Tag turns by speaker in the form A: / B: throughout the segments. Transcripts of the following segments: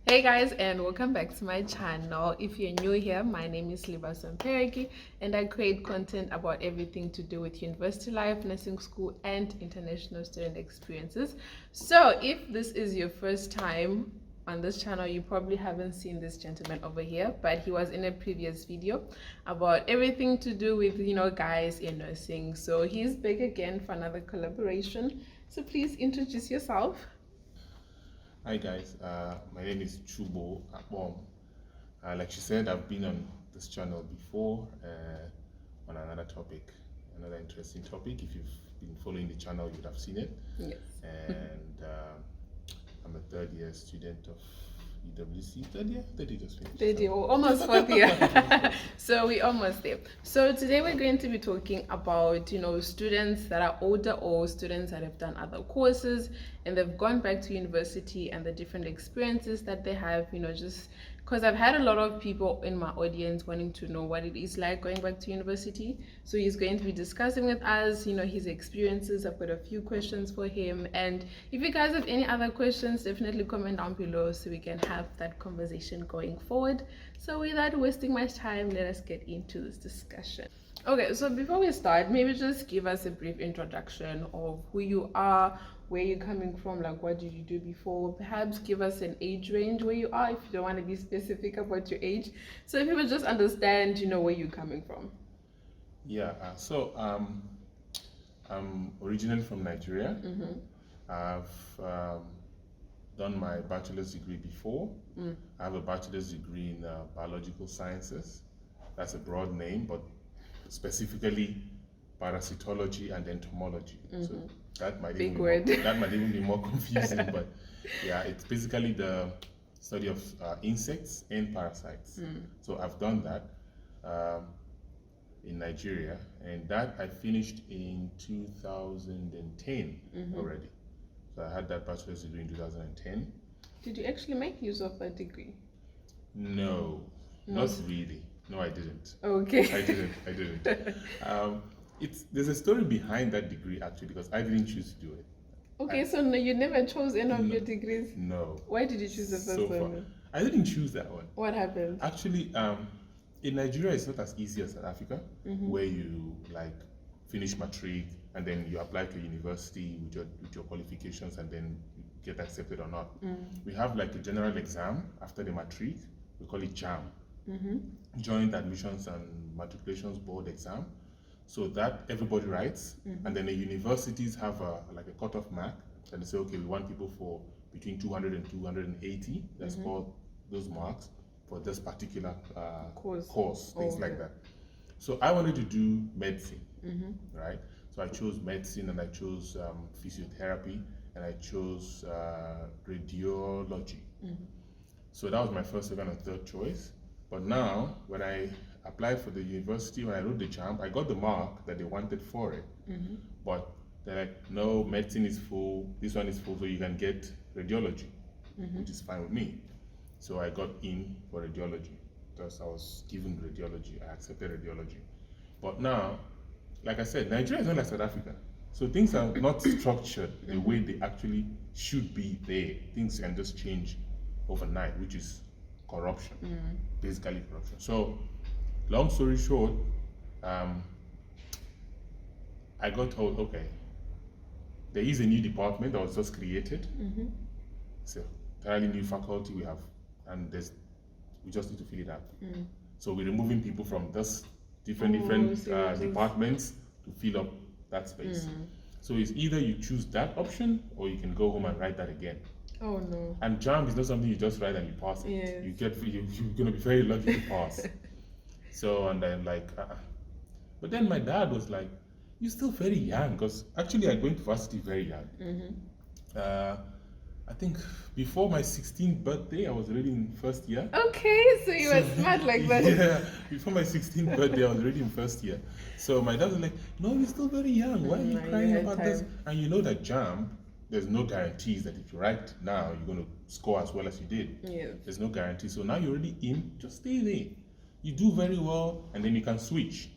A: Hey guys, and welcome back to my channel. If you're new here, my name is Silibaziso Mupereki and I create content about everything to do with university life, nursing school and international student experiences. So if this is your first time on this channel, you probably haven't seen this gentleman over here, but he was in a previous video about everything to do with guys in nursing. So he's back again for another collaboration. So please introduce yourself.
B: Hi guys, my name is Chubo Akbom. Like she said, I've been on this channel before on another topic, another interesting topic. If you've been following the channel, you would have seen it.
A: Yes.
B: And I'm a third year student of EWC. Third year just finished.
A: Third year, almost fourth year. So we're almost there. So today we're going to be talking about students that are older or students that have done other courses and they've gone back to university and the different experiences that they have, just because I've had a lot of people in my audience wanting to know what it is like going back to university. So he's going to be discussing with us, his experiences. I've got a few questions for him. And if you guys have any other questions, definitely comment down below so we can have that conversation going forward. So without wasting much time, let us get into this discussion. Okay, so before we start, maybe just give us a brief introduction of who you are, where you're coming from, like what did you do before. Perhaps give us an age range where you are if you don't want to be specific about your age, so people just understand where you're coming from.
B: Yeah, I'm originally from Nigeria. I've done my bachelor's degree before. I have a bachelor's degree in biological sciences. That's a broad name, but specifically parasitology and entomology. So that might that might even be more confusing, but yeah, it's basically the study of insects and parasites. So I've done that in Nigeria, and that I finished in 2010 already. So I had that bachelor's degree in 2010.
A: Did you actually make use of that degree?
B: No, not really. No, I didn't.
A: Okay.
B: I didn't. There's a story behind that degree actually, because I didn't choose to do it.
A: Okay, so no, you never chose any of your degrees?
B: No.
A: Why did you choose the first one?
B: I didn't choose that one.
A: What happened?
B: Actually, in Nigeria, it's not as easy as South Africa, where you finish matric and then you apply to university with your qualifications and then you get accepted or not. We have a general exam after the matric. We call it JAM, Joint Admissions and Matriculations Board exam. So that everybody writes, and then the universities have a cutoff mark, and they say, okay, we want people for between 200 and 280. That's called those marks for this particular course, things like that. So I wanted to do medicine, right? So I chose medicine, and I chose physiotherapy, and I chose radiology. So that was my first, second, and third choice. But now, when I applied for the university, when I wrote the JAMB, I got the mark that they wanted for it. But they're like, no, medicine is full, this one is full, so you can get radiology, which is fine with me. So I got in for radiology because I was given radiology. I accepted radiology. But now, like I said, Nigeria is not like South Africa. So things are not structured the way they actually should be there. Things can just change overnight, which is corruption, basically corruption. So long story short, I got told, okay, there is a new department that was just created. It's a entirely new faculty we have, and we just need to fill it up. So we're removing people from this different departments to fill up that space. So it's either you choose that option or you can go home and write that again.
A: Oh no.
B: And JAM is not something you just write and you pass it.
A: Yes.
B: You're gonna be very lucky to pass. So, and then but then my dad was like, you're still very young, because actually I went to varsity very young. I think before my 16th birthday, I was already in first year.
A: Okay, so you were smart like that.
B: Yeah, before my 16th birthday, I was already in first year. So my dad was like, no, you're still very young. Why are you crying about this? And you know that JAM, there's no guarantees that if you write now, you're going to score as well as you did.
A: Yes.
B: There's no guarantee. So now you're already in, just stay there. You do very well, and then you can switch.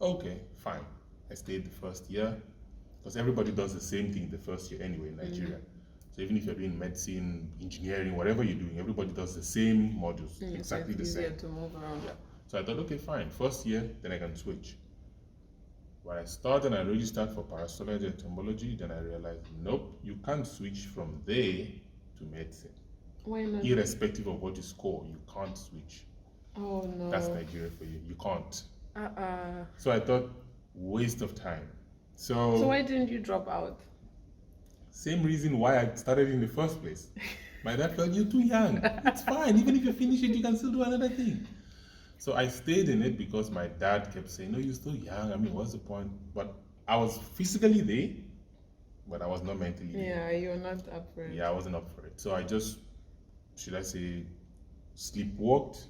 B: Okay, fine. I stayed the first year, because everybody does the same thing the first year anyway in Nigeria. So even if you're doing medicine, engineering, whatever you're doing, everybody does the same modules, exactly
A: so it's
B: the
A: easier
B: same.
A: to move around.
B: Yeah. So I thought, okay, fine. First year, then I can switch. When I started, I registered for parasitology and entomology. Then I realized, nope, you can't switch from there to medicine.
A: Why not?
B: Irrespective of what you score, you can't switch.
A: Oh no.
B: That's Nigeria for you. You can't.
A: Uh-uh.
B: So I thought, waste of time.
A: So why didn't you drop out?
B: Same reason why I started in the first place. My dad felt, you're too young. It's fine. Even if you finish it, you can still do another thing. So I stayed in it because my dad kept saying, no, you're still young. I mean, what's the point? But I was physically there, but I was not mentally there.
A: Yeah, you're not up for it.
B: Yeah, I wasn't up for it. So I just, should I say, sleepwalked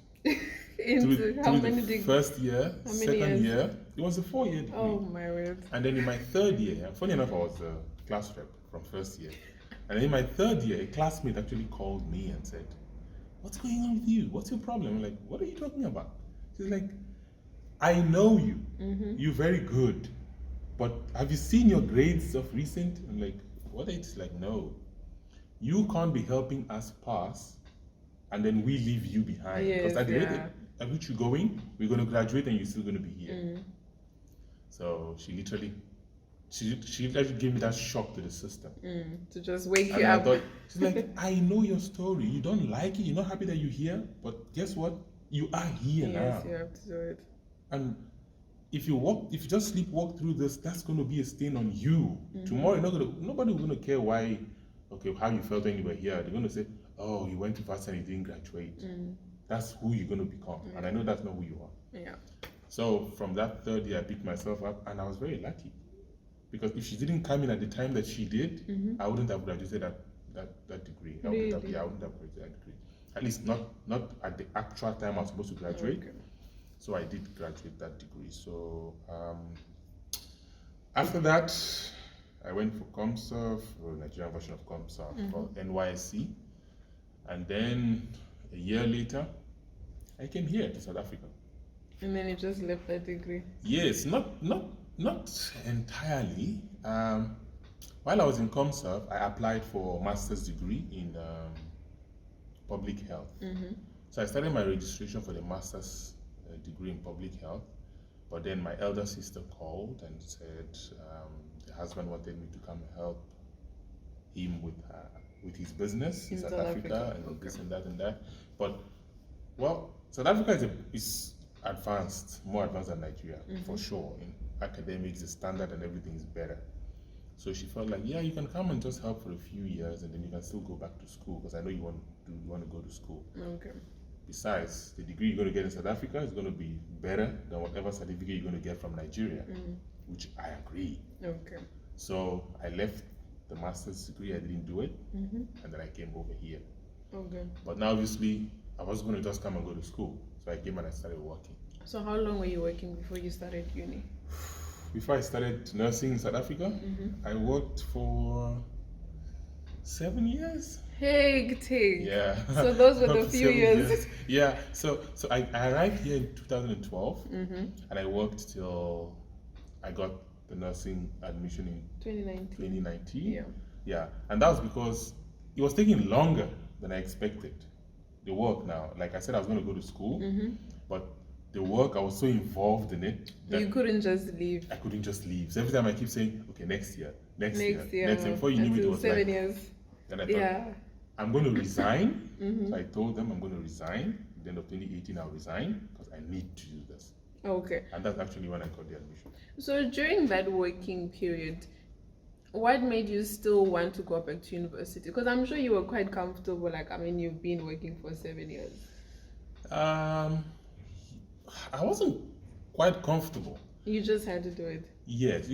A: Into how
B: through
A: many
B: the
A: degrees?
B: first year,
A: How many
B: second
A: years?
B: year. It was a 4-year degree.
A: Oh my word.
B: And then in my third year, funny enough, I was a class rep from first year. And then in my third year, a classmate actually called me and said, what's going on with you? What's your problem? I'm like, what are you talking about? She's like, I know you. You're very good. But have you seen your grades of recent? I'm like, what? It's like, no. You can't be helping us pass and then we leave you behind. Because at the rate at which you're going, we're going to graduate and you're still going to be here. So she literally gave me that shock to the system.
A: To just wake
B: And
A: you
B: I
A: up.
B: thought, she's like, I know your story. You don't like it. You're not happy that you're here. But guess what? You are here now.
A: Yes, you have to do it.
B: And if you just sleepwalk through this, that's going to be a stain on you. Tomorrow, nobody will going to care why, how you felt when you were here. They're going to say, oh, you went to fast and you didn't graduate. That's who you're going to become. And I know that's not who you are.
A: Yeah.
B: So from that third year, I picked myself up, and I was very lucky. Because if she didn't come in at the time that she did, I wouldn't have graduated that degree. I wouldn't have graduated that degree. At least not at the actual time I was supposed to graduate.
A: Okay.
B: So I did graduate that degree. So after that, I went for ComServe, or Nigerian version of ComServe, called NYSC. And then a year later, I came here to South Africa.
A: And then you just left that degree?
B: Yes, not entirely. While I was in ComServe, I applied for a master's degree in public health. So I started my registration for the master's degree in public health, but then my elder sister called and said the husband wanted me to come help him with his business in South Africa and this and that. But well, South Africa is advanced, more advanced than Nigeria for sure. In academics, the standard and everything is better. So she felt like, yeah, you can come and just help for a few years, and then you can still go back to school, because I know you want to go to school.
A: Okay.
B: Besides, the degree you're going to get in South Africa is going to be better than whatever certificate you're going to get from Nigeria, which I agree.
A: Okay.
B: So I left the master's degree, I didn't do it, and then I came over here.
A: Okay.
B: But now, obviously, I wasn't going to just come and go to school, so I came and I started working.
A: So how long were you working before you started uni?
B: Before I started nursing in South Africa, I worked for 7 years.
A: Hectic.
B: Yeah.
A: So those were the
B: Up to
A: few
B: 7
A: years.
B: Yeah. So I arrived here in 2012, and I worked till I got the nursing admission in 2019.
A: Yeah.
B: Yeah. And that was because it was taking longer than I expected. The work now, like I said, I was going to go to school, but the work, I was so involved in it that
A: You couldn't just leave.
B: I couldn't just leave. So every time I keep saying, okay, next year. Before you knew it, it was
A: 7
B: like,
A: years.
B: then I thought, I'm going to resign. So I told them I'm going to resign. At the end of 2018, I'll resign because I need to do this.
A: Okay.
B: And that's actually when I got the admission.
A: So during that working period, what made you still want to go back to university? Because I'm sure you were quite comfortable. Like, I mean, you've been working for 7 years.
B: I wasn't quite comfortable.
A: You just had to do it.
B: Yes,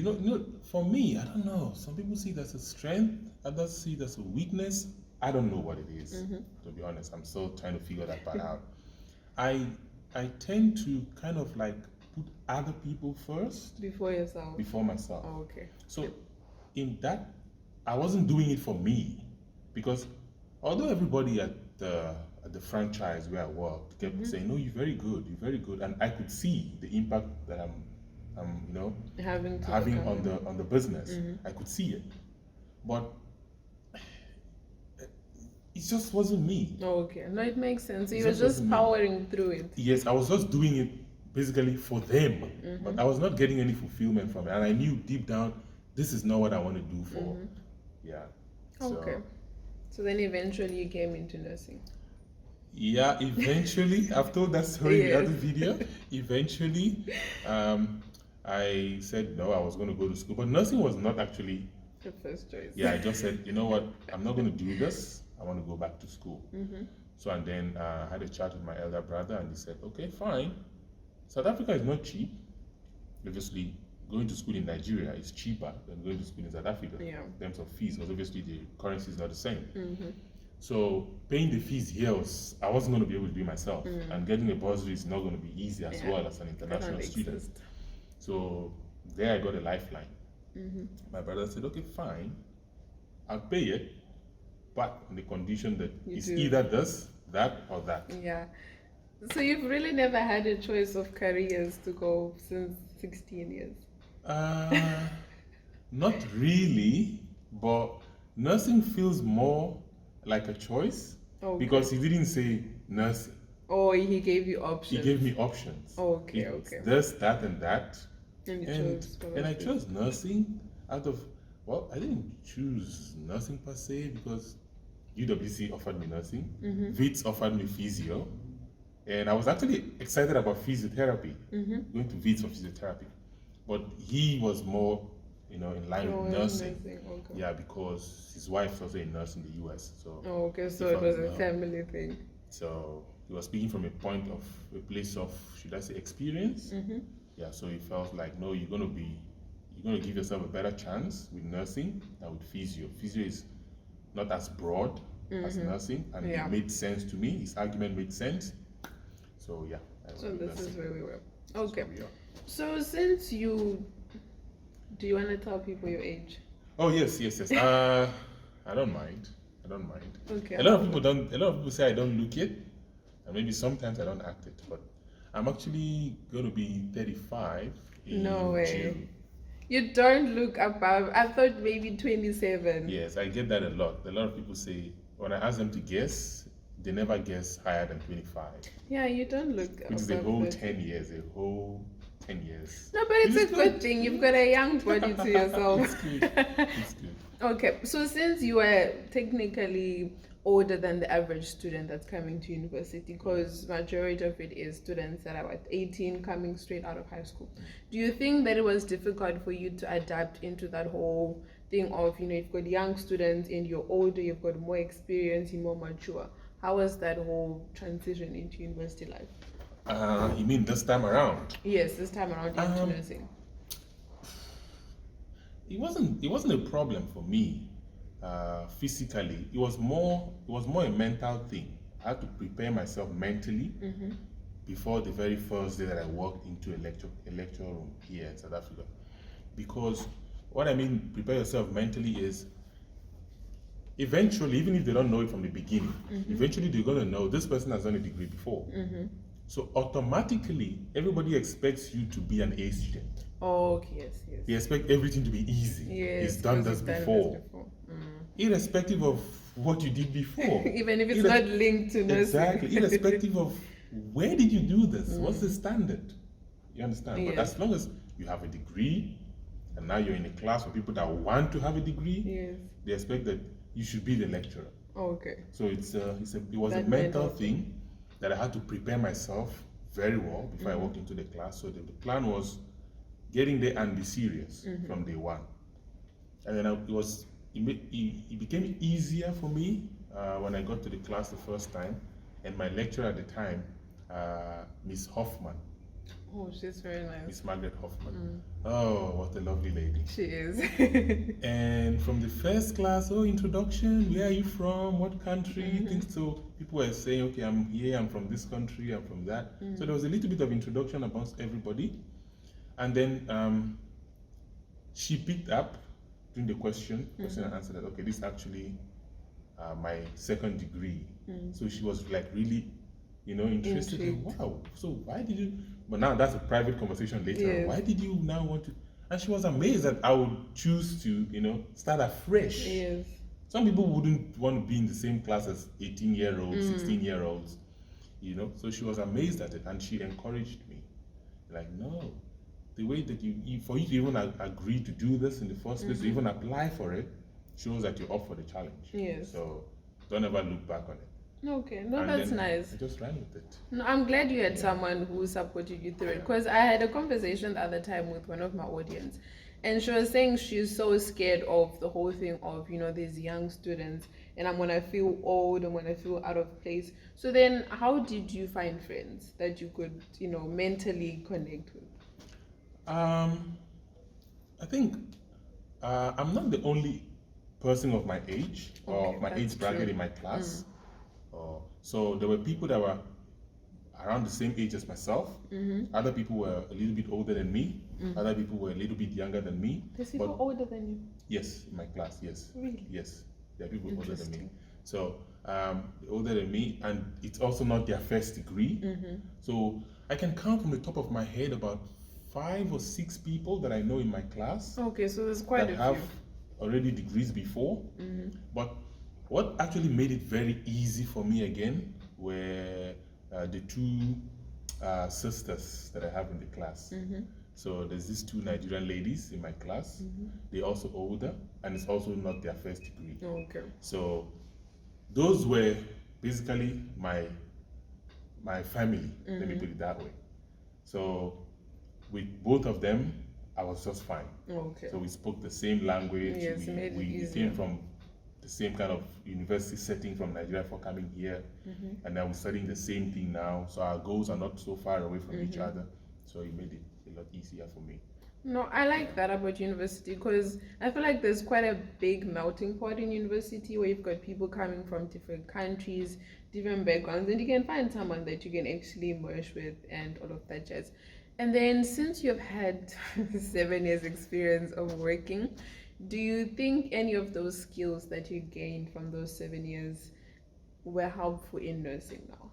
B: for me, I don't know. Some people see it as a strength, others see it as a weakness. I don't know what it is, to be honest. I'm still trying to figure that part out. I tend to kind of like put other people first
A: Before yourself?
B: before myself.
A: Oh, okay.
B: So in that, I wasn't doing it for me, because although everybody at the franchise where I worked kept saying, "No, you're very good," and I could see the impact that I'm
A: having
B: on the business. I could see it, but it just wasn't me.
A: Okay, no, it makes sense. So
B: It
A: you were
B: just
A: just
B: wasn't me.
A: powering through it.
B: Yes, I was just doing it basically for them, but I was not getting any fulfillment from it, and I knew deep down this is not what I want to do for. Yeah. So,
A: Okay. So then eventually you came into nursing.
B: yeah, eventually, I've told that story in the other
A: Yes.
B: video. Eventually, I said no, I was going to go to school, but nursing was not actually.
A: The first choice.
B: Yeah, I just said, you know what, I'm not going to do this. I want to go back to school. So, and then I had a chat with my elder brother, and he said, okay, fine. South Africa is not cheap. Obviously, going to school in Nigeria is cheaper than going to school in South Africa
A: Yeah.
B: in terms of fees, because obviously the currency is not the same. So paying the fees here I wasn't going to be able to do it myself, and getting a bursary is not going to be easy as well as an international student.
A: Exist.
B: So there I got a lifeline. My brother said, okay, fine, I'll pay it, but on the condition that it's either this, that, or that.
A: Yeah. So you've really never had a choice of careers to go since 16 years?
B: Not really, but nursing feels more like a choice because he didn't say nursing.
A: Oh, he gave you options.
B: He gave me options.
A: Okay,
B: It's
A: okay.
B: this, that, and that.
A: And you chose
B: And I chose nursing out of, well, I didn't choose nursing per se because UWC offered me nursing, VITS offered me physio, and I was actually excited about physiotherapy, going to VITS for physiotherapy. But he was more, in line with nursing.
A: Okay.
B: Yeah, because his wife's also a nurse in the US. So
A: okay, so it was a family thing.
B: So he was speaking from a place of, should I say, experience. Yeah, so he felt like, no, you're gonna give yourself a better chance with nursing than with physio. Physio is not as broad as nursing, and it made sense to me. His argument made sense. So yeah.
A: So this is where we were. Okay. So since do you want to tell people your age?
B: Oh yes. I don't mind.
A: Okay.
B: A lot of people say I don't look it, and maybe sometimes I don't act it, but I'm actually going to be 35 in
A: No way.
B: June.
A: You don't look above. I thought maybe 27.
B: Yes, I get that a lot. A lot of people say, when I ask them to guess, they never guess higher than 25.
A: Yeah, you don't look
B: Which is a
A: above
B: whole
A: 30.
B: 10 years,
A: No, but it's a good thing. You've got a young body to yourself.
B: It's good.
A: Okay, so since you are technically older than the average student that's coming to university, because majority of it is students that are 18 coming straight out of high school, do you think that it was difficult for you to adapt into that whole thing of, you've got young students and you're older, you've got more experience, you're more mature? How was that whole transition into university life?
B: You mean this time around?
A: Yes, this time around into nursing.
B: It wasn't a problem for me physically. It was more a mental thing. I had to prepare myself mentally before the very first day that I walked into a lecture room here in South Africa. Because what I mean, prepare yourself mentally is, eventually, even if they don't know it from the beginning, eventually they're going to know this person has done a degree before. So automatically, everybody expects you to be an A student.
A: Oh, yes.
B: They expect everything to be easy.
A: Yes,
B: He's done this before. Irrespective of what you did before.
A: Even if it's not linked to nursing.
B: Exactly. Irrespective of where did you do this? What's the standard? You understand?
A: Yes.
B: But as long as you have a degree, and now you're in a class of people that want to have a degree, they expect that you should be the lecturer.
A: Okay.
B: So it was a mental thing that I had to prepare myself very well before I walked into the class. So the plan was getting there and be serious from day one. And then it became easier for me when I got to the class the first time, and my lecturer at the time, Miss Hoffman.
A: Oh, she's very nice.
B: Miss Margaret Hoffman. Oh, what a lovely lady.
A: She is.
B: And from the first class, introduction, where are you from, what country, things. So people were saying, okay, I'm here, I'm from this country, I'm from that. So there was a little bit of introduction amongst everybody. And then she picked up during the question and answer that, okay, this is actually my second degree. So she was like really, interested. Like, wow, so why did you, but now that's a private conversation later. Why did you now want to, and she was amazed that I would choose to, start afresh.
A: Yes.
B: some people wouldn't want to be in the same class as 18-year-olds, 16-year-olds, So she was amazed at it, and she encouraged me. Like, no, the way that for you to even agree to do this in the first place, to even apply for it, shows that you're up for the challenge.
A: Yes.
B: So don't ever look back on it.
A: Okay, no,
B: And
A: that's
B: then
A: nice.
B: I just ran with it.
A: No, I'm glad you had someone who supported you through it, because I had a conversation the other time with one of my audience, and she was saying she's so scared of the whole thing of, these young students, and I'm gonna feel old, I'm gonna feel out of place. So then how did you find friends that you could, mentally connect with?
B: I think I'm not the only person of my age or my age bracket in my class. So there were people that were around the same age as myself. Other people were a little bit older than me. Other people were a little bit younger than me.
A: There's people older than you?
B: Yes, in my class, yes.
A: Really?
B: Yes, there are people older than me. So older than me, and it's also not their first degree. So I can count from the top of my head about 5 or 6 people that I know in my class.
A: Okay, so there's quite a few.
B: Have already degrees before. But what actually made it very easy for me again were the 2 sisters that I have in the class. So there's these 2 Nigerian ladies in my class. They're also older, and it's also not their first degree.
A: Okay.
B: So those were basically my family, let me put it that way. So with both of them, I was just fine.
A: Okay.
B: So we spoke the same language.
A: Yes,
B: we came from the same kind of university setting from Nigeria for coming here, and now we're studying the same thing now. So our goals are not so far away from each other. So it made it a lot easier for me.
A: No, I like that about university, because I feel like there's quite a big melting pot in university where you've got people coming from different countries, different backgrounds, and you can find someone that you can actually merge with and all of that jazz. And then since you've had 7 years experience of working, do you think any of those skills that you gained from those 7 years were helpful in nursing now?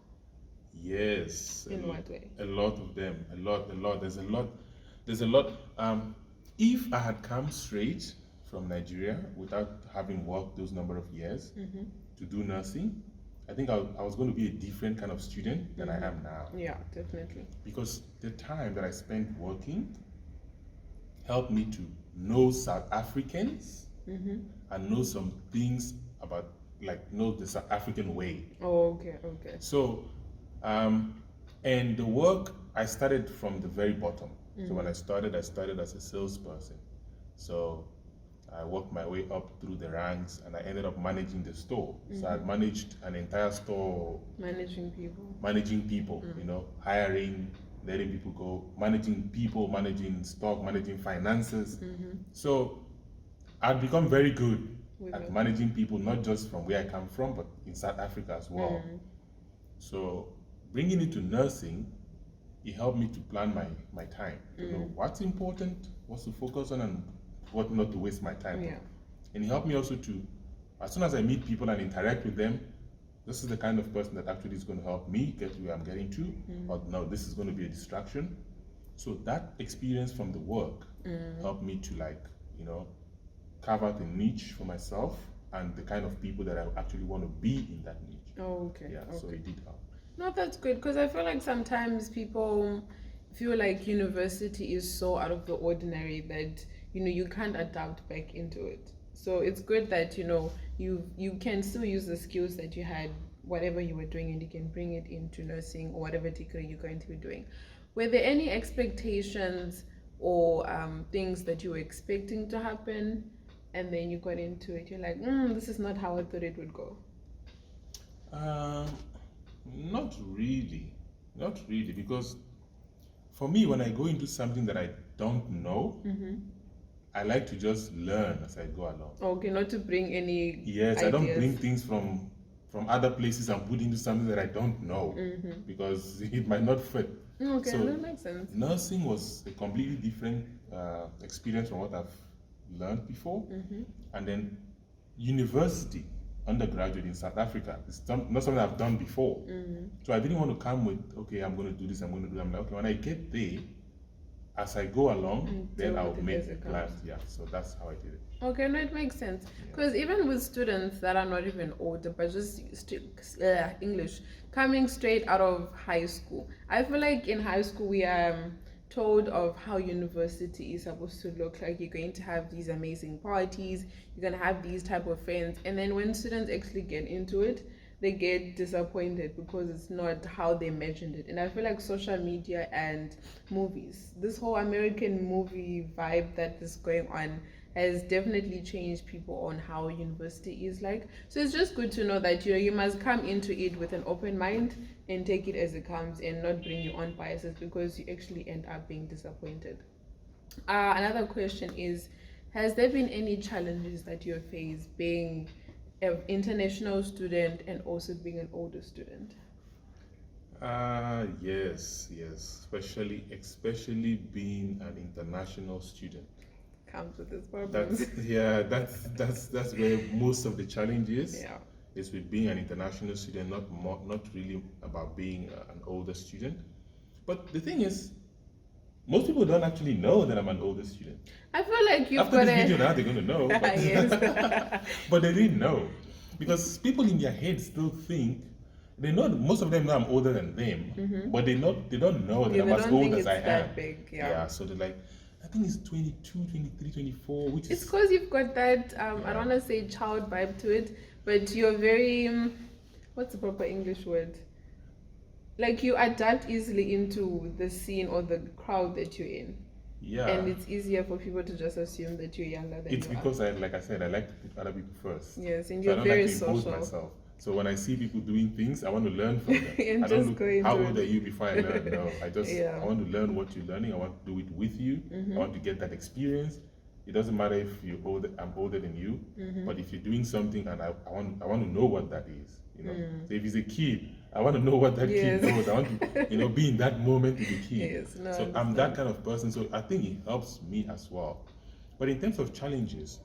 B: Yes.
A: In what way?
B: A lot of them. A lot. There's a lot. If I had come straight from Nigeria without having worked those number of years to do nursing, I think I was going to be a different kind of student than I am now.
A: Yeah, definitely.
B: Because the time that I spent working helped me to know South Africans and know some things about, know the South African way.
A: Oh, okay.
B: So, and the work, I started from the very bottom. So when I started as a salesperson. So I worked my way up through the ranks, and I ended up managing the store. So I managed an entire store.
A: Managing people,
B: hiring, letting people go, managing people, managing stock, managing finances. So I'd become very good at managing people, not just from where I come from, but in South Africa as well. So bringing it to nursing, it helped me to plan my time, to know what's important, what to focus on, and what not to waste my time on. And it helped me also to, as soon as I meet people and interact with them, this is the kind of person that actually is going to help me get where I'm getting to, or no, this is going to be a distraction. So that experience from the work helped me to carve out a niche for myself and the kind of people that I actually want to be in that niche. So it did help.
A: No, that's good, because I feel like sometimes people feel like university is so out of the ordinary that you can't adapt back into it. So it's good that you can still use the skills that you had, whatever you were doing, and you can bring it into nursing or whatever degree you're going to be doing. Were there any expectations or things that you were expecting to happen, and then you got into it, you're like, this is not how I thought it would go?
B: Not really, because for me, when I go into something that I don't know, I like to just learn as I go along.
A: Okay, not to bring any ideas.
B: I don't bring things from other places and put into something that I don't know, because it might not fit.
A: Okay,
B: so
A: that makes sense.
B: Nursing was a completely different experience from what I've learned before. And then university, undergraduate in South Africa, it's not something I've done before. So I didn't want to come with, okay, I'm going to do this, I'm going to do that. I'm like, okay, when I get there, as I go along, then
A: deal
B: I'll
A: with it
B: make
A: as it
B: plans.
A: comes.
B: Yeah, so that's how I did it.
A: Okay, no, it makes sense. Because even with students that are not even older, but just English, coming straight out of high school, I feel like in high school we are told of how university is supposed to look like. You're going to have these amazing parties, you're going to have these type of friends, and then when students actually get into it, they get disappointed because it's not how they imagined it. And I feel like social media and movies, this whole American movie vibe that is going on, has definitely changed people on how university is like. So it's just good to know that you must come into it with an open mind and take it as it comes and not bring your own biases, because you actually end up being disappointed. Another question is, has there been any challenges that you have faced being an international student and also being an older student?
B: Yes, especially being an international student.
A: Comes with its problems.
B: That's where most of the challenge is.
A: Yeah.
B: Is with being an international student, not really about being an older student. But the thing is, most people don't actually know that I'm an older student.
A: I feel like you've
B: After
A: got
B: this video now they're going to know, but,
A: Yes.
B: but they didn't know, because people in their head still think they know. Most of them know I'm older than them, but they don't know that
A: Yeah,
B: I'm
A: they
B: as
A: don't
B: old
A: think
B: as
A: it's
B: I
A: that
B: am.
A: big, yeah.
B: So they're like, I think it's 22, 23, 24, which
A: It's
B: is
A: because you've got that, I don't want to say child vibe to it, but you're very, what's the proper English word? Like you adapt easily into the scene or the crowd that you're in.
B: yeah.
A: And it's easier for people to just assume that you're younger than
B: It's
A: you
B: because like I said, I like to put other people first.
A: Yes, and
B: So I
A: you're
B: don't
A: very
B: like to impose
A: social.
B: myself. So when I see people doing things, I want to learn from them.
A: And
B: I don't
A: just
B: look
A: go into
B: how old
A: it.
B: are you before I learn. No,
A: Yeah.
B: I want to learn what you're learning. I want to do it with you. I want to get that experience. It doesn't matter if you're older, I'm older than you, but if you're doing something and I want to know what that is. So if he's a kid, I want to know what that kid
A: Yes.
B: knows. I want to be in that moment with the kid.
A: Yes, no, I
B: So I'm
A: understand.
B: that kind of person. So I think it helps me as well. But in terms of challenges,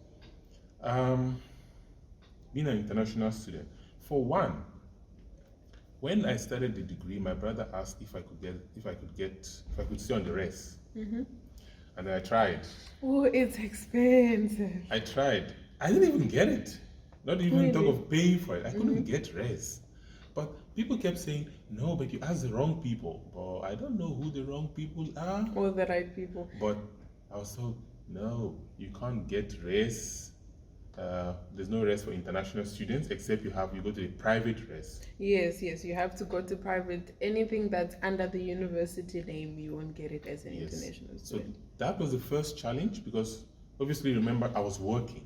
B: being an international student, for one, when I started the degree, my brother asked if I could stay on the rest, and then I tried.
A: Oh, it's expensive.
B: I tried. I didn't even get it. Not even talk
A: Really?
B: of paying for it. I couldn't get rest. But people kept saying, no, but you asked the wrong people. But I don't know who the wrong people are.
A: All the right people.
B: But I was told, no, you can't get rest. There's no rest for international students except you go to a private rest.
A: Yes, you have to go to private. Anything that's under the university name, you won't get it as an international
B: So
A: student.
B: that was the first challenge, because obviously, remember, I was working.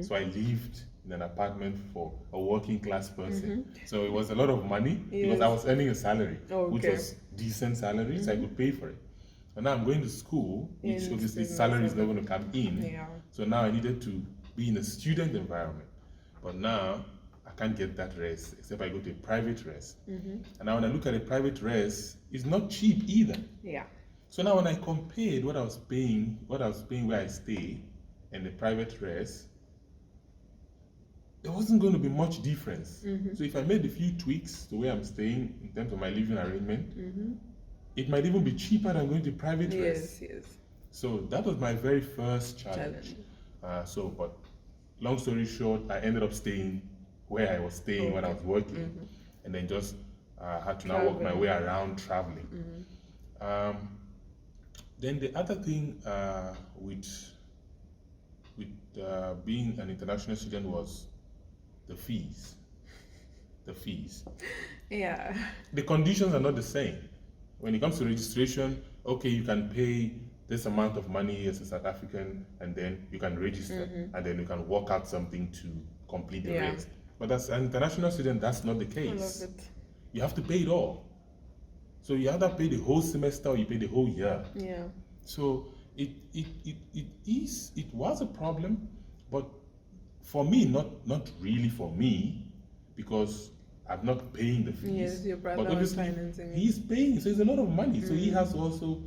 B: So I lived in an apartment for a working class person. So it was a lot of money because I was earning a salary, which
A: Okay.
B: was decent salary, so I could pay for it. And now I'm going to school, which
A: And
B: obviously
A: still
B: salary is
A: not
B: not going to come in.
A: Yeah.
B: So now I needed to be in a student environment. But now I can't get that rest except I go to a private rest. And now when I look at a private rest, it's not cheap either.
A: Yeah.
B: So now when I compared what I was paying where I stay and the private rest, there wasn't going to be much difference. So if I made a few tweaks to where I'm staying in terms of my living arrangement, it might even be cheaper than going to private rest.
A: Yes.
B: So that was my very first challenge. But long story short, I ended up staying where I was staying when I was working, and then just had to now work my way around traveling. Then the other thing with being an international student was the fees. The fees.
A: Yeah.
B: The conditions are not the same. When it comes to registration, okay, you can pay this amount of money as a South African, and then you can register, and then you can work out something to complete the rest. But as an international student, that's not the case.
A: I love it.
B: You have to pay it all. So you either pay the whole semester or you pay the whole year.
A: Yeah.
B: So it was a problem, but for me, not really for me, because I'm not paying the fees.
A: Yes, your brother
B: but
A: was
B: obviously
A: financing it.
B: he's paying, so it's a lot of money. So he has to also,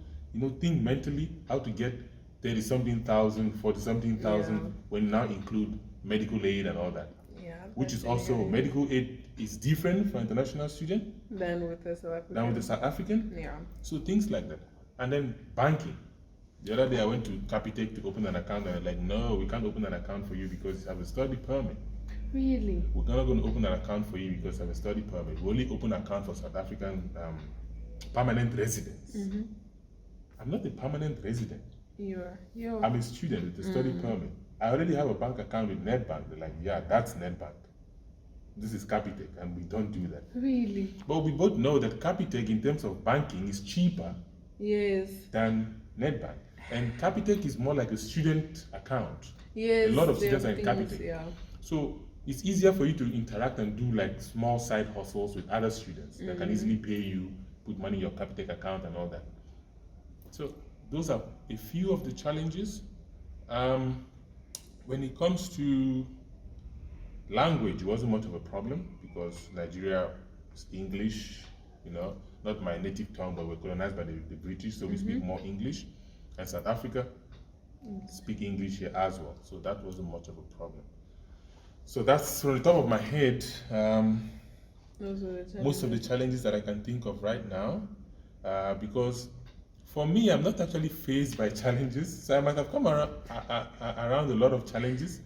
B: think mentally how to get 30-something thousand, 40-something thousand, when you now include medical aid and all that.
A: Yeah.
B: Which is also, medical aid is different for international student
A: Than with the South African.
B: than with the South African.
A: Yeah.
B: So things like that. And then banking. The other day I went to Capitec to open an account and they're like, no, we can't open an account for you because you have a study permit.
A: Really?
B: We're not going to open an account for you because you have a study permit. We only open an account for South African permanent residents. I'm not a permanent resident.
A: You're.
B: I'm a student with a study permit. I already have a bank account with Nedbank. They're like, yeah, that's Nedbank. This is Capitec, and we don't do that.
A: Really?
B: But we both know that Capitec, in terms of banking, is cheaper
A: Yes.
B: than Nedbank. And Capitec is more like a student account.
A: Yes.
B: A lot of students are in
A: things,
B: Capitec.
A: yeah.
B: So it's easier for you to interact and do like small side hustles with other students that can easily pay you, put money in your Capitec account and all that. So those are a few of the challenges. When it comes to language, it wasn't much of a problem because Nigeria is English, not my native tongue, but we're colonized by the British, so we speak more English. And South Africa speak English here as well, so that wasn't much of a problem. So that's from the top of my head, most of the challenges that I can think of right now, because for me, I'm not actually faced by challenges, so I might have come around a lot of challenges,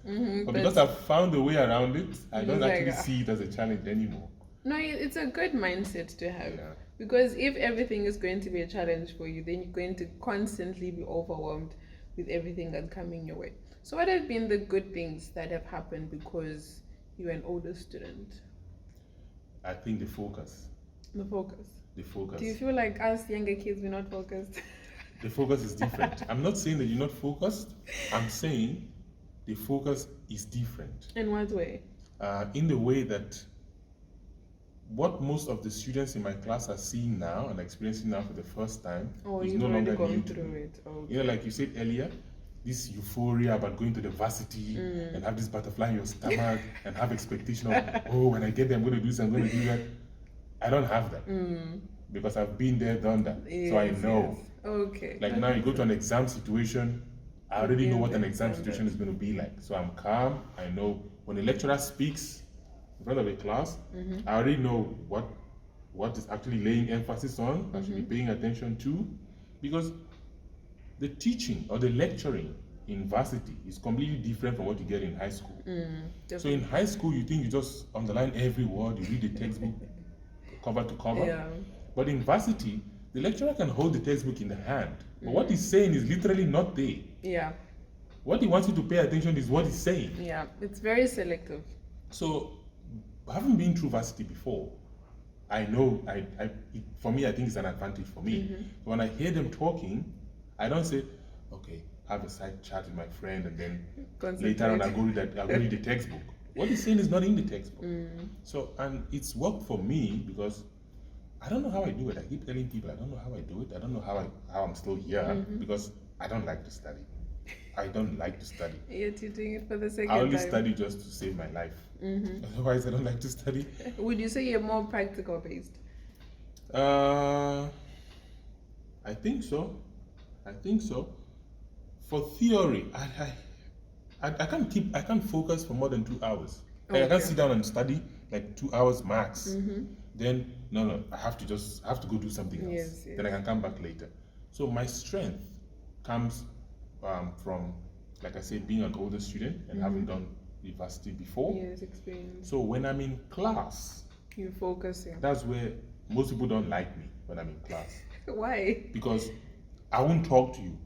B: but because I've found a way around it, I don't actually see it as a challenge anymore.
A: No, it's a good mindset to have.
B: Yeah.
A: Because if everything is going to be a challenge for you, then you're going to constantly be overwhelmed with everything that's coming your way. So what have been the good things that have happened because you're an older student?
B: I think the focus.
A: The focus.
B: The focus.
A: Do you feel like us younger kids, we're not focused?
B: The focus is different. I'm not saying that you're not focused. I'm saying the focus is different.
A: In what way?
B: In the way that what most of the students in my class are seeing now and experiencing now for the first time is no longer new to
A: through
B: me.
A: it. Okay.
B: Like you said earlier, this euphoria about going to the varsity and have this butterfly in your stomach and have expectation of, oh, when I get there, I'm going to do this, I'm going to do that. I don't have that because I've been there, done that.
A: Yes,
B: so I know.
A: Yes. Okay.
B: Like now you go to an exam situation, I already know what an exam situation is going to be like. So I'm calm. I know when a lecturer speaks in front of a class, I already know what is actually laying emphasis on, I should be paying attention to, because the teaching or the lecturing in varsity is completely different from what you get in high school. So in high school, you think you just underline every word, you read the textbook cover to cover.
A: Yeah.
B: But in varsity, the lecturer can hold the textbook in the hand, but what he's saying is literally not there.
A: Yeah.
B: What he wants you to pay attention to is what he's saying.
A: Yeah, it's very selective.
B: So, having been through varsity before, I know, for me, I think it's an advantage for me. When I hear them talking, I don't say, okay, have a side chat with my friend, and then later on I'll go read the textbook. What he's saying is not in the textbook. So, and it's worked for me because I don't know how I do it. I keep telling people I don't know how I do it. I don't know how I'm still here because I don't like to study. I don't like to study.
A: Yet you're doing it for the second
B: I only
A: time.
B: study just to save my life. Otherwise, I don't like to study.
A: Would you say you're more practical based?
B: I think so. For theory, I can't focus for more than 2 hours. Like, I can't sit down and study like 2 hours max. Then no, I have to go do something else.
A: Yes.
B: Then I can come back later. So my strength comes from, like I said, being an older student and having done university before.
A: Yes, experience.
B: So when I'm in class,
A: You focusing.
B: that's where most people don't like me when I'm in class.
A: Why?
B: Because I won't talk to you.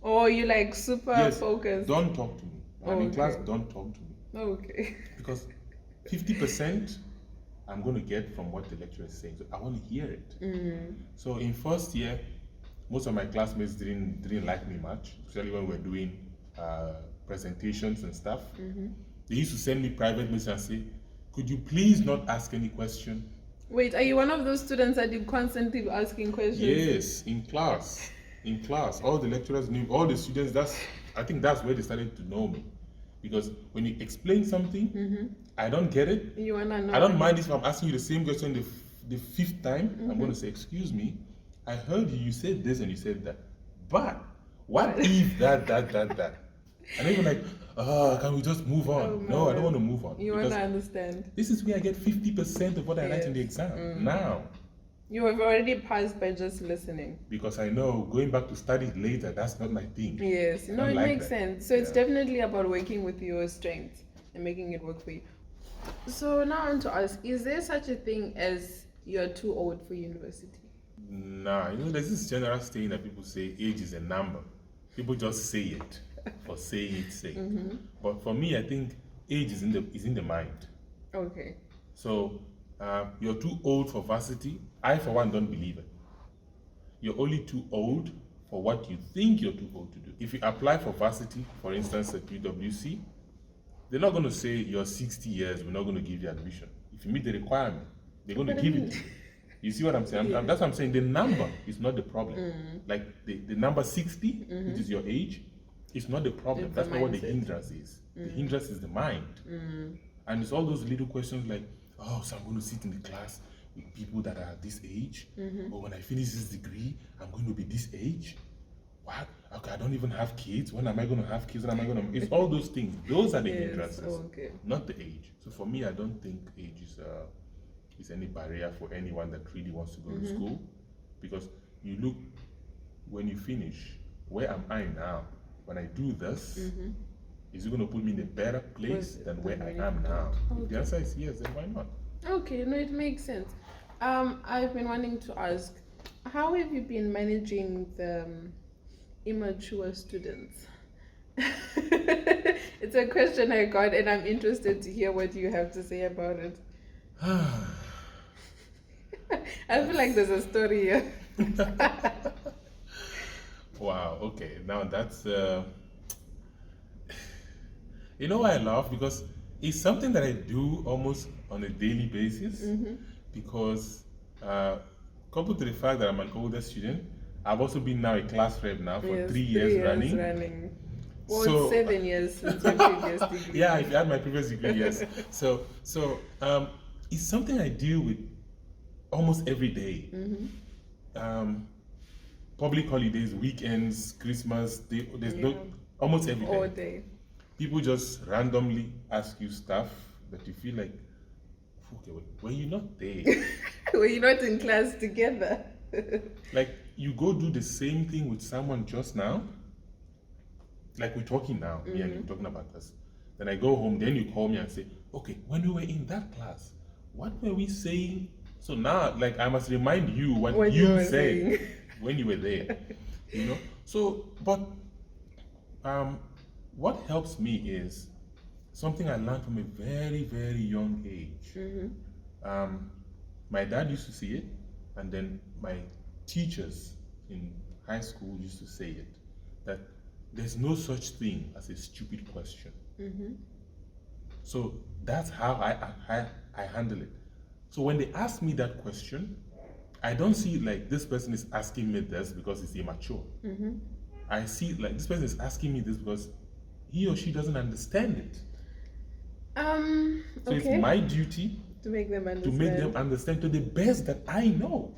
A: Oh, you like super focused.
B: Don't talk to me. When I'm in class, don't talk to me.
A: Okay.
B: Because 50% I'm going to get from what the lecturer is saying. So I want to hear it. So in first year, most of my classmates didn't like me much, especially when we're doing presentations and stuff. They used to send me private messages and say, could you please not ask any question?
A: Wait, are you one of those students that you constantly asking questions?
B: Yes, in class. All the lecturers knew, all the students, I think that's where they started to know me. Because when you explain something, I don't get it.
A: You wanna know?
B: I don't mind if I'm asking you the same question the fifth time. I'm going to say, excuse me, I heard you said this and you said that. But what if that? And then you're like, can we just move on? No, I don't want to move on.
A: You want to understand.
B: This is where I get 50% of what I write in the exam. Now,
A: You have already passed by just listening.
B: because I know going back to study it later, that's not my thing.
A: Yes,
B: I
A: no,
B: don't
A: it
B: like
A: makes
B: that.
A: sense. So it's
B: Yeah.
A: definitely about working with your strengths and making it work for you. So now I want to ask, is there such a thing as you're too old for university?
B: Nah, there's this general saying that people say age is a number. People just say it for saying its sake. But for me, I think age is in the mind.
A: Okay.
B: So you're too old for varsity. I, for one, don't believe it. You're only too old for what you think you're too old to do. If you apply for varsity, for instance, at UWC, they're not going to say you're 60 years, we're not going to give you admission. If you meet the requirement, they're going to give it to you. You see what I'm saying? That's what I'm saying. The number is not the problem. Like the number 60, which is your age, is not the problem.
A: It's
B: That's
A: the
B: not what the
A: mindset.
B: hindrance is. The hindrance is the mind. And it's all those little questions like, oh, so I'm going to sit in the class with people that are this age, or when I finish this degree, I'm going to be this age. What? Okay, I don't even have kids. When am I going to have kids? When am I going to? It's all those things. Those are the
A: Yes,
B: hindrances,
A: okay.
B: not the age. So for me, I don't think age is any barrier for anyone that really wants to go to school, because you look when you finish. Where am I now? When I do this, is it going to put me in a better place than where I am now? If the answer is yes, then why not?
A: Okay, no, it makes sense. I've been wanting to ask, how have you been managing the immature students? It's a question I got, and I'm interested to hear what you have to say about it. I feel like there's a story here.
B: Wow, okay. Now that's you know why I laugh? Because it's something that I do almost on a daily basis. Because coupled to the fact that I'm an older student, I've also been now a class rep now for
A: Yes,
B: 3 years running.
A: Well,
B: So-
A: it's 7 years since your previous degree.
B: Yeah, if you had my previous degree, yes. So it's something I deal with almost every day. Public holidays, weekends, Christmas, there's no almost every day.
A: All day.
B: People just randomly ask you stuff that you feel like, okay, were you not there?
A: Were you not in class together?
B: Like you go do the same thing with someone just now. Like we're talking now, me and you talking about this. Then I go home, then you call me and say, okay, when we were in that class, what were we saying? So now, like I must remind you what
A: you
B: you
A: were
B: said
A: saying.
B: when you were there. So, but what helps me is something I learned from a very, very young age. My dad used to say it, and then my teachers in high school used to say it, that there's no such thing as a stupid question. So that's how I handle it. So when they ask me that question, I don't see it like this person is asking me this because it's immature. I see it like this person is asking me this because he or she doesn't understand it. So
A: Okay.
B: it's my duty
A: To make them
B: understand to the best that I know.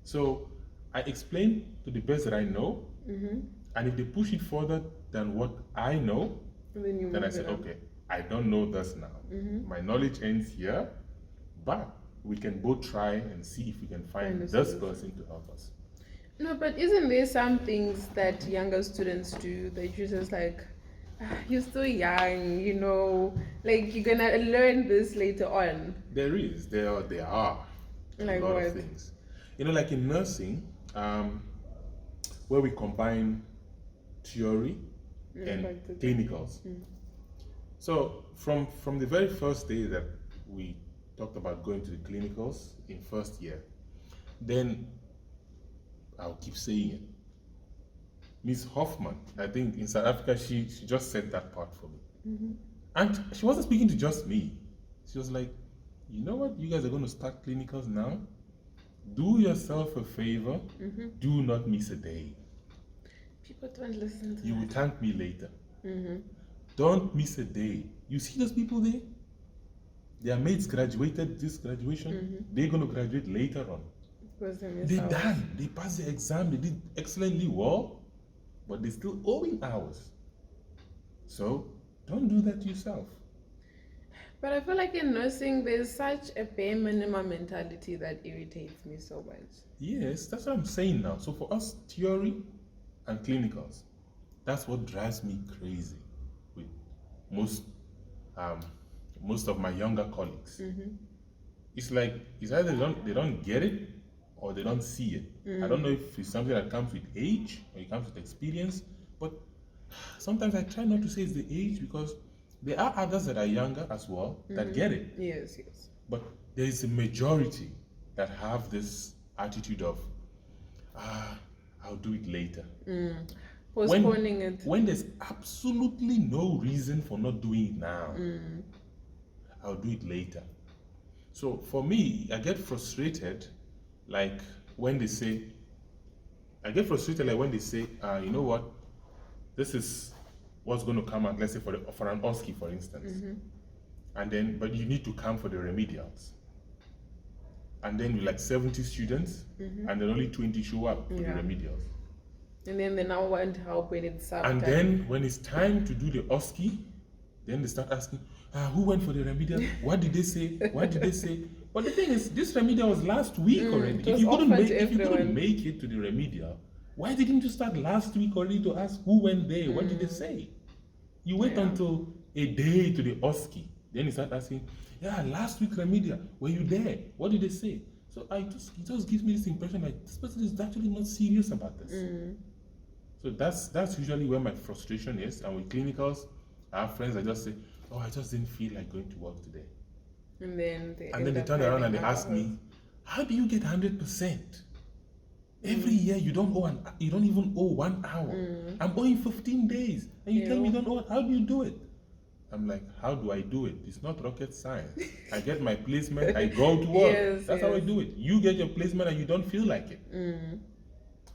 B: So I explain to the best that I know, and if they push it further than what I know, then I say, okay, I don't know this now. My knowledge ends here, but we can both try and see if we can find this person to help us.
A: No, but isn't there some things that younger students do that you're just like, you're still young, like you're gonna learn this later on?
B: There are
A: Like
B: a lot
A: what?
B: of things. Like in nursing, where we combine theory and clinicals. So from the very first day that we talked about going to the clinicals in first year, then I'll keep saying it. Miss Hoffman, I think in South Africa, she just said that part for me. And she wasn't speaking to just me. She was like, you know what, you guys are going to start clinicals now? Do yourself a favor, do not miss a day.
A: People don't listen to
B: You
A: that.
B: will thank me later. Don't miss a day. You see those people there? Their mates graduated this graduation. They're going to graduate later on. They're done. They passed the exam. They did excellently well, but they're still owing hours. So don't do that to yourself.
A: But I feel like in nursing, there's such a bare minimum mentality that irritates me so much.
B: Yes, that's what I'm saying now. So for us, theory and clinicals, that's what drives me crazy with most um, most of my younger colleagues. It's like it's either they don't get it or they don't see it. I don't know if it's something that comes with age or it comes with experience, but sometimes I try not to say it's the age because there are others that are younger as well that get it.
A: Yes, yes.
B: But there is a majority that have this attitude of, ah, I'll do it later.
A: Postponing it.
B: When there's absolutely no reason for not doing it now, I'll do it later. So for me, I get frustrated, like when they say, you know what, this is what's going to come out, let's say for an OSCE, for instance. And then, but you need to come for the remedials. And then you like 70 students, and then only 20 show up for the remedials.
A: And then they now want help when it's sub.
B: And then when it's time to do the OSCE, then they start asking, who went for the remedial? What did they say? What did they say? But the thing is, this remedial was last week already. If you couldn't make it to the remedial, why didn't you start last week already to ask who went there? What did they say? You wait until a day to the OSCE. Then you start asking, last week remedial, were you there? What did they say? So it just gives me this impression like this person is actually not serious about this. So that's usually where my frustration is. And with clinicals, I have friends that just say, oh, I just didn't feel like going to work today.
A: And then
B: they turn around and they ask me, how do you get 100%? Every year you don't even owe 1 hour. I'm owing 15 days. And you tell me you don't owe it. How do you do it? I'm like, how do I do it? It's not rocket science. I get my placement, I go to work. That's how I do it. You get your placement and you don't feel like it.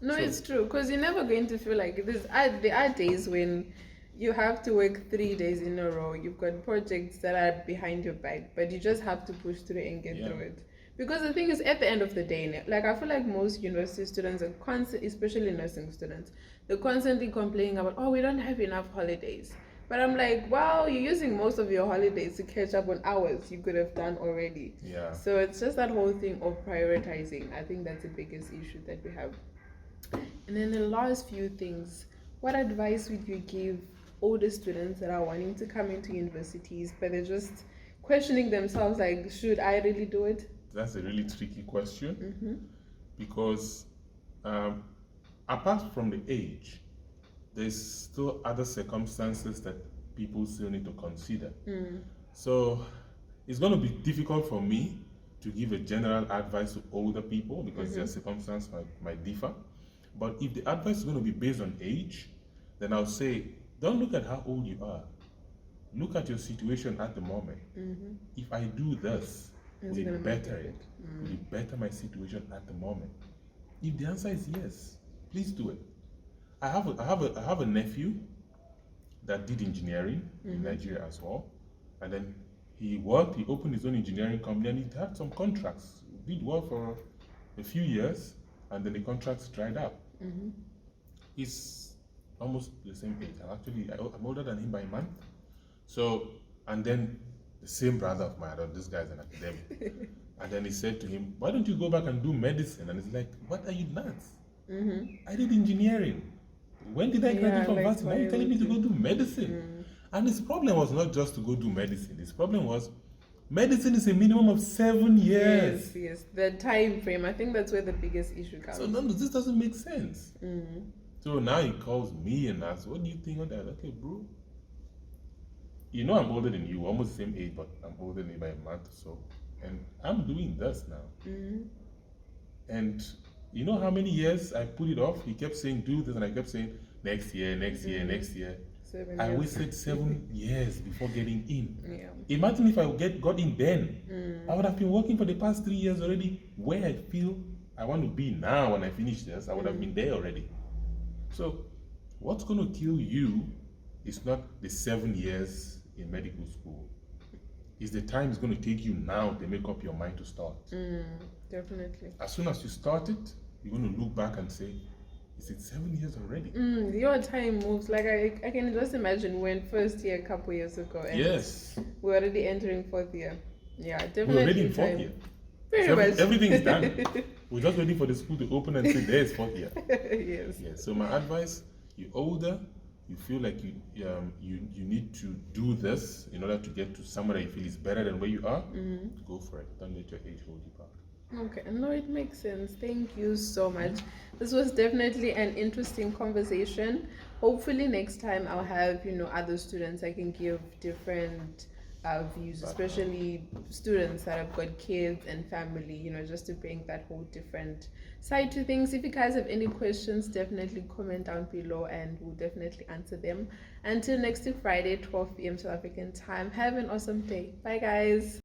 A: No, it's true. Because you're never going to feel like this. There are days when you have to work 3 days in a row. You've got projects that are behind your back, but you just have to push through and get through it. Because the thing is, at the end of the day, like I feel like most university students are especially nursing students, they're constantly complaining about, oh, we don't have enough holidays. But I'm like, wow, you're using most of your holidays to catch up on hours you could have done already.
B: Yeah.
A: So it's just that whole thing of prioritizing. I think that's the biggest issue that we have. And then the last few things, what advice would you give older students that are wanting to come into universities, but they're just questioning themselves, like, should I really do it?
B: That's a really tricky question because apart from the age, there's still other circumstances that people still need to consider. So it's going to be difficult for me to give a general advice to older people because their circumstances might differ. But if the advice is going to be based on age, then I'll say, don't look at how old you are. Look at your situation at the moment. If I do this, will it better it? Will it better my situation at the moment? If the answer is yes, please do it. I have a nephew that did engineering in Nigeria as well, and then he opened his own engineering company, and he had some contracts. He did well for a few years, and then the contracts dried up. He's almost the same age. I'm older than him by a month. So, and then the same brother of mine, this guy's an academic, and then he said to him, "Why don't you go back and do medicine?" And he's like, "What are you nuts? I did engineering. When did I graduate from varsity? Now you're telling me to go do medicine?" And his problem was not just to go do medicine. His problem was medicine is a minimum of 7 years.
A: Yes. The time frame. I think that's where the biggest issue comes.
B: So no, this doesn't make sense. So now he calls me and asks, "What do you think of that?" Okay, bro. You know I'm older than you, almost the same age, but I'm older than you by a month or so. And I'm doing this now. And you know how many years I put it off? He kept saying, do this, and I kept saying, next year, next year, next year.
A: 7
B: I
A: years.
B: wasted 7 years before getting in.
A: Yeah.
B: Imagine if I got in then. I would have been working for the past 3 years already where I feel I want to be now when I finish this. I would have been there already. So what's going to kill you is not the 7 years in medical school. It's the time it's going to take you now to make up your mind to start.
A: Definitely.
B: As soon as you start it, you're going to look back and say, Is it 7 years already?
A: Your time moves. Like I can just imagine when first year a couple years ago, and
B: Yes.
A: we're already entering fourth year. Yeah, definitely.
B: We're already in fourth year.
A: Pretty much.
B: Everything is done. We're just waiting for the school to open and say there's fourth year.
A: Yes.
B: Yeah. So my advice: you're older, you feel like you need to do this in order to get to somewhere that you feel is better than where you are. Go for it. Don't let your age hold you back.
A: Okay, no, it makes sense. Thank you so much. This was definitely an interesting conversation. Hopefully next time I'll have, other students I can give different views, especially students that have got kids and family, just to bring that whole different side to things. If you guys have any questions, definitely comment down below and we'll definitely answer them. Until next week, Friday, 12 p.m. South African time. Have an awesome day. Bye, guys.